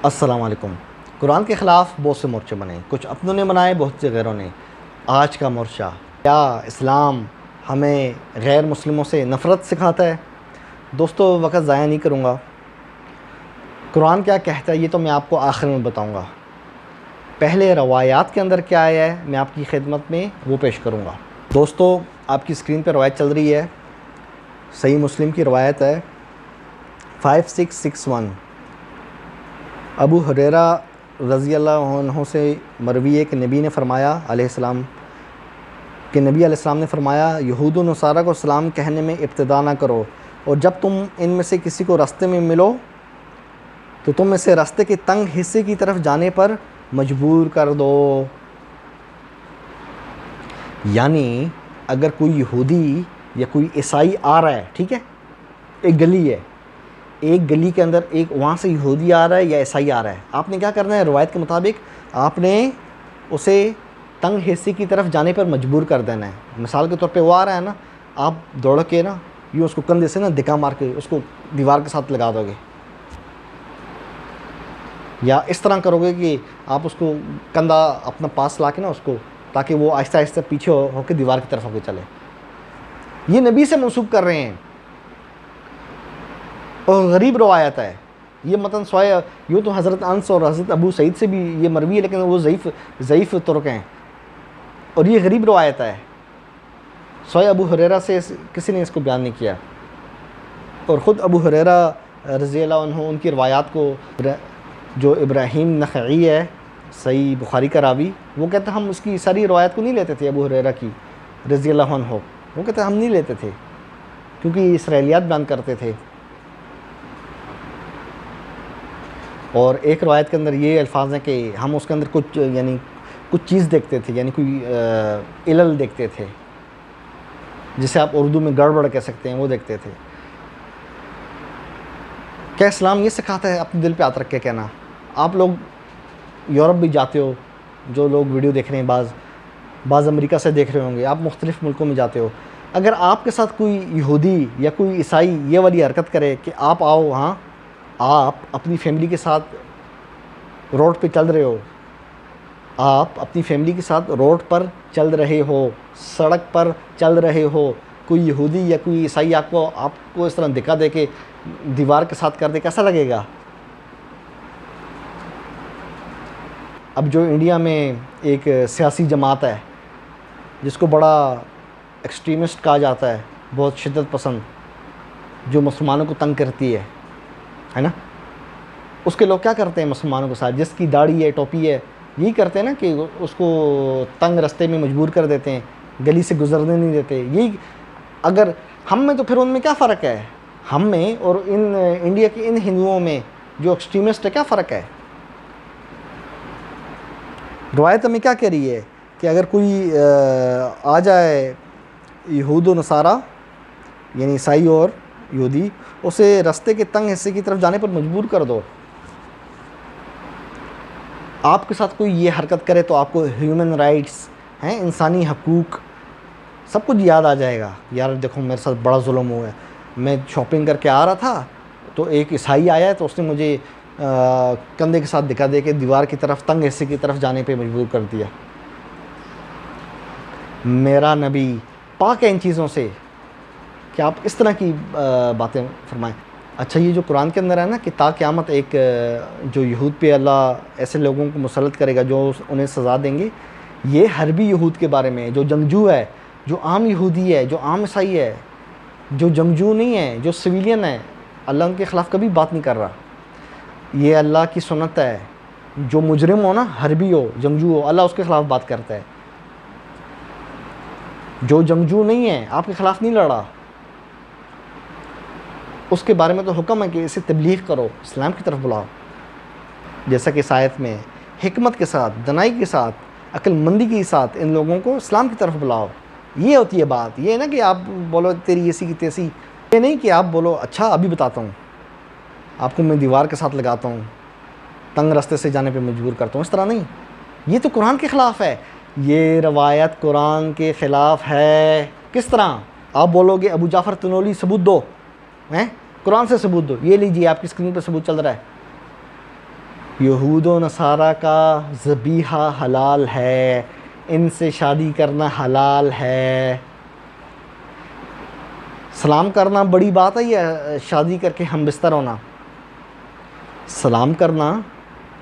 السلام علیکم۔ قرآن کے خلاف بہت سے مورچے بنے، کچھ اپنوں نے بنائے، بہت سے غیروں نے۔ آج کا مورچہ، کیا اسلام ہمیں غیر مسلموں سے نفرت سکھاتا ہے؟ دوستو، وقت ضائع نہیں کروں گا۔ قرآن کیا کہتا ہے یہ تو میں آپ کو آخر میں بتاؤں گا۔ پہلے روایات کے اندر کیا آیا ہے میں آپ کی خدمت میں وہ پیش کروں گا۔ دوستو، آپ کی اسکرین پہ روایت چل رہی ہے، صحیح مسلم کی روایت ہے 5661۔ ابو ہریرہ رضی اللہ عنہ سے مروی ہے کہ نبی نے فرمایا علیہ السلام نے فرمایا، یہود و نصارہ کو سلام کہنے میں ابتدا نہ کرو، اور جب تم ان میں سے کسی کو راستے میں ملو تو تم اسے راستے کے تنگ حصے کی طرف جانے پر مجبور کر دو۔ یعنی اگر کوئی یہودی یا کوئی عیسائی آ رہا ہے، ٹھیک ہے، ایک گلی ہے، ایک گلی کے اندر ایک وہاں سے یہودی آ رہا ہے یا عیسائی آ رہا ہے، آپ نے کیا کرنا ہے؟ روایت کے مطابق آپ نے اسے تنگ حصے کی طرف جانے پر مجبور کر دینا ہے۔ مثال کے طور پہ وہ آ رہا ہے نا، آپ دوڑ کے نا یوں اس کو کندھے سے نا دھکا مار کے اس کو دیوار کے ساتھ لگا دو گے، یا اس طرح کرو گے کہ آپ اس کو کندھا اپنا پاس لا کے نا اس کو، تاکہ وہ آہستہ آہستہ پیچھے ہو کے دیوار کی طرف ہو کے چلے۔ یہ نبی سے منسوب کر رہے ہیں، اور غریب روایت ہے یہ، متن سوائے یوں تو حضرت انس اور حضرت ابو سعید سے بھی یہ مروی ہے، لیکن وہ ضعیف طرق ہیں، اور یہ غریب روایت ہے، سوائے ابو ہریرہ سے کسی نے اس کو بیان نہیں کیا۔ اور خود ابو ہریرہ رضی اللہ عنہ ان کی روایات کو، جو ابراہیم نخعی ہے صحیح بخاری کا راوی، وہ کہتے ہیں ہم اس کی ساری روایت کو نہیں لیتے تھے، ابو ہریرہ کی رضی اللہ عنہ، وہ کہتے ہیں ہم نہیں لیتے تھے کیونکہ یہ اسرائیلیات بیان کرتے تھے۔ اور ایک روایت کے اندر یہ الفاظ ہیں کہ ہم اس کے اندر کچھ چیز دیکھتے تھے، یعنی کوئی علل دیکھتے تھے، جسے آپ اردو میں گڑبڑ کہہ سکتے ہیں، وہ دیکھتے تھے۔ کیا اسلام یہ سکھاتا ہے اپنے دل پہ ہاتھ رکھ کے کہنا؟ آپ لوگ یورپ بھی جاتے ہو، جو لوگ ویڈیو دیکھ رہے ہیں، بعض امریکہ سے دیکھ رہے ہوں گے، آپ مختلف ملکوں میں جاتے ہو، اگر آپ کے ساتھ کوئی یہودی یا کوئی عیسائی یہ والی حرکت کرے کہ آپ آؤ، ہاں آپ اپنی فیملی کے ساتھ روڈ پہ چل رہے ہو، آپ اپنی فیملی کے ساتھ روڈ پر چل رہے ہو، سڑک پر چل رہے ہو، کوئی یہودی یا کوئی عیسائی آپ کو اس طرح دکھا دے کے دیوار کے ساتھ کر دے، کیسا لگے گا؟ اب جو انڈیا میں ایک سیاسی جماعت ہے جس کو بڑا ایکسٹریمسٹ کہا جاتا ہے، بہت شدت پسند، جو مسلمانوں کو تنگ کرتی ہے نا، اس کے لوگ کیا کرتے ہیں مسلمانوں کے ساتھ؟ جس کی داڑھی ہے، ٹوپی ہے، یہی کرتے ہیں نا کہ اس کو تنگ رستے میں مجبور کر دیتے ہیں، گلی سے گزرنے نہیں دیتے۔ یہی اگر ہم میں تو پھر ان میں کیا فرق ہے؟ ہم میں اور ان انڈیا کے ان ہندوؤں میں جو ایکسٹریمسٹ ہے، کیا فرق ہے؟ روایت ہمیں کیا کہہ رہی ہے کہ اگر کوئی آ جائے یہود و نصارہ، یعنی عیسائی اور یہودی، اسے رستے کے تنگ حصے کی طرف جانے پر مجبور کر دو۔ آپ کے ساتھ کوئی یہ حرکت کرے تو آپ کو ہیومن رائٹس ہیں، انسانی حقوق، سب کچھ یاد آ جائے گا، یار دیکھو میرے ساتھ بڑا ظلم ہوا ہے، میں شاپنگ کر کے آ رہا تھا تو ایک عیسائی آیا ہے تو اس نے مجھے کندھے کے ساتھ دکھا دے کے دیوار کی طرف، تنگ حصے کی طرف جانے پہ مجبور کر دیا۔ میرا نبی پاک ہے ان چیزوں سے کہ آپ اس طرح کی باتیں فرمائیں۔ اچھا، یہ جو قرآن کے اندر ہے نا کہ تا قیامت ایک جو یہود پہ اللہ ایسے لوگوں کو مسلط کرے گا جو انہیں سزا دیں گے، یہ حربی یہود کے بارے میں، جو جنگجو ہے، جو عام یہودی ہے، جو عام عیسائی ہے، جو جنگجو نہیں ہے، جو سویلین ہے، اللہ ان کے خلاف کبھی بات نہیں کر رہا۔ یہ اللہ کی سنت ہے، جو مجرم ہو نا، حربی ہو، جنگجو ہو، اللہ اس کے خلاف بات کرتا ہے۔ جو جنگجو نہیں ہے، آپ کے خلاف نہیں لڑا، اس کے بارے میں تو حکم ہے کہ اسے تبلیغ کرو، اسلام کی طرف بلاؤ، جیسا کہ اس آیت میں حکمت کے ساتھ، دنائی کے ساتھ، عقل مندی کے ساتھ ان لوگوں کو اسلام کی طرف بلاؤ۔ یہ ہوتی ہے بات، یہ نا کہ آپ بولو تیری ایسی کی تیسی، یہ نہیں کہ آپ بولو اچھا ابھی بتاتا ہوں آپ کو، میں دیوار کے ساتھ لگاتا ہوں، تنگ راستے سے جانے پہ مجبور کرتا ہوں، اس طرح نہیں۔ یہ تو قرآن کے خلاف ہے، یہ روایت قرآن کے خلاف ہے۔ کس طرح؟ آپ بولو گے ابو جعفر تنولی ثبوت دو، قرآن سے ثبوت دو، یہ لیجیے آپ کی اسکرین پہ ثبوت چل رہا ہے۔ یہود و نصارہ کا ذبیحہ حلال ہے، ان سے شادی کرنا حلال ہے۔ سلام کرنا بڑی بات ہے یا شادی کر کے ہم بستر ہونا؟ سلام کرنا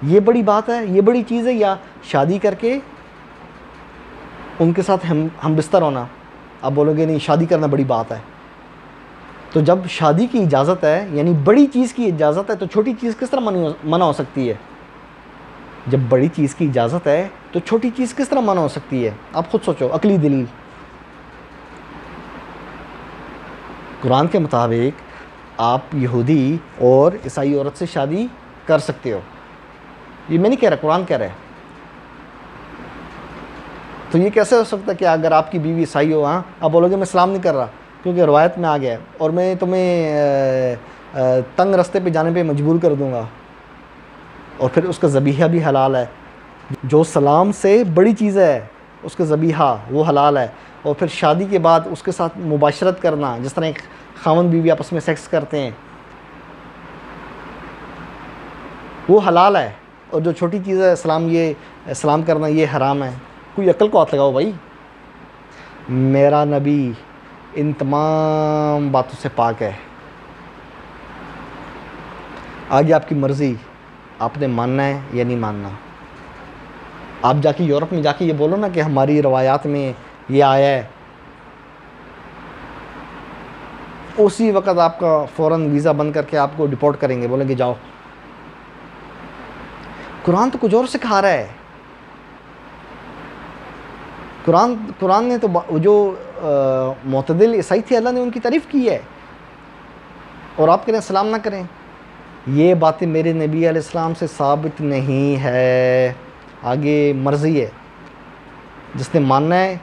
یہ بڑی بات ہے، یہ بڑی چیز ہے، یا شادی کر کے ان کے ساتھ ہم بستر ہونا؟ آپ بولو گے نہیں شادی کرنا بڑی بات ہے۔ تو جب شادی کی اجازت ہے، یعنی بڑی چیز کی اجازت ہے، تو چھوٹی چیز کس طرح منع ہو سکتی ہے؟ جب بڑی چیز کی اجازت ہے تو چھوٹی چیز کس طرح منع ہو سکتی ہے؟ آپ خود سوچو، عقلی دلیل۔ قرآن کے مطابق آپ یہودی اور عیسائی عورت سے شادی کر سکتے ہو، یہ میں نہیں کہہ رہا، قرآن کہہ رہا ہے۔ تو یہ کیسے ہو سکتا ہے کہ اگر آپ کی بیوی عیسائی ہو، آپ بولو گے میں سلام نہیں کر رہا کیونکہ روایت میں آ گیا ہے اور میں تمہیں تنگ رستے پہ جانے پہ مجبور کر دوں گا، اور پھر اس کا ذبیحہ بھی حلال ہے۔ جو سلام سے بڑی چیز ہے اس کا ذبیحہ وہ حلال ہے، اور پھر شادی کے بعد اس کے ساتھ مباشرت کرنا، جس طرح ایک خاوند بیوی آپس میں سیکس کرتے ہیں، وہ حلال ہے۔ اور جو چھوٹی چیز ہے سلام کرنا، یہ حرام ہے۔ کوئی عقل کو ہاتھ لگاؤ بھائی۔ میرا نبی ان تمام باتوں سے پاک ہے۔ آگے آپ کی مرضی، آپ نے ماننا ہے یا نہیں ماننا۔ آپ جا کے یورپ میں جا کے یہ بولو نا کہ ہماری روایات میں یہ آیا ہے، اسی وقت آپ کا فوراً ویزا بند کر کے آپ کو ڈپورٹ کریں گے، بولیں گے جاؤ۔ قرآن تو کچھ اور سکھا رہا ہے۔ قرآن نے تو جو معتدل عیسائی تھے، اللہ نے ان کی تعریف کی ہے، اور آپ کہنے سلام نہ کریں۔ یہ باتیں میرے نبی علیہ السلام سے ثابت نہیں ہے۔ آگے مرضی ہے، جس نے ماننا ہے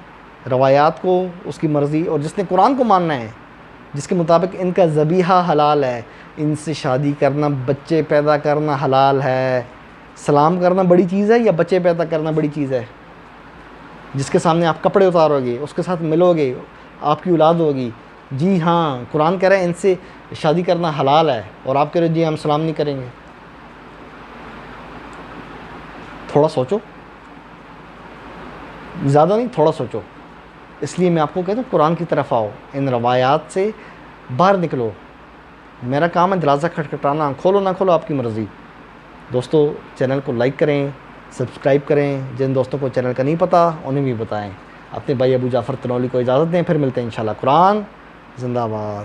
روایات کو اس کی مرضی، اور جس نے قرآن کو ماننا ہے جس کے مطابق ان کا ذبیحہ حلال ہے، ان سے شادی کرنا، بچے پیدا کرنا حلال ہے۔ سلام کرنا بڑی چیز ہے یا بچے پیدا کرنا بڑی چیز ہے؟ جس کے سامنے آپ کپڑے اتارو گے، اس کے ساتھ ملو گے، آپ کی اولاد ہوگی، جی ہاں قرآن کہہ رہے ہیں ان سے شادی کرنا حلال ہے، اور آپ کہہ رہے جی ہم سلام نہیں کریں گے۔ تھوڑا سوچو، زیادہ نہیں، تھوڑا سوچو۔ اس لیے میں آپ کو کہتا ہوں قرآن کی طرف آؤ، ان روایات سے باہر نکلو۔ میرا کام ہے دروازہ کھٹکھٹانا، کھولو نہ کھولو آپ کی مرضی۔ دوستو چینل کو لائک کریں، سبسکرائب کریں، جن دوستوں کو چینل کا نہیں پتہ انہیں بھی بتائیں۔ اپنے بھائی ابو جعفر تنولی کو اجازت دیں، پھر ملتے ہیں انشاءاللہ۔ قرآن زندہ باد۔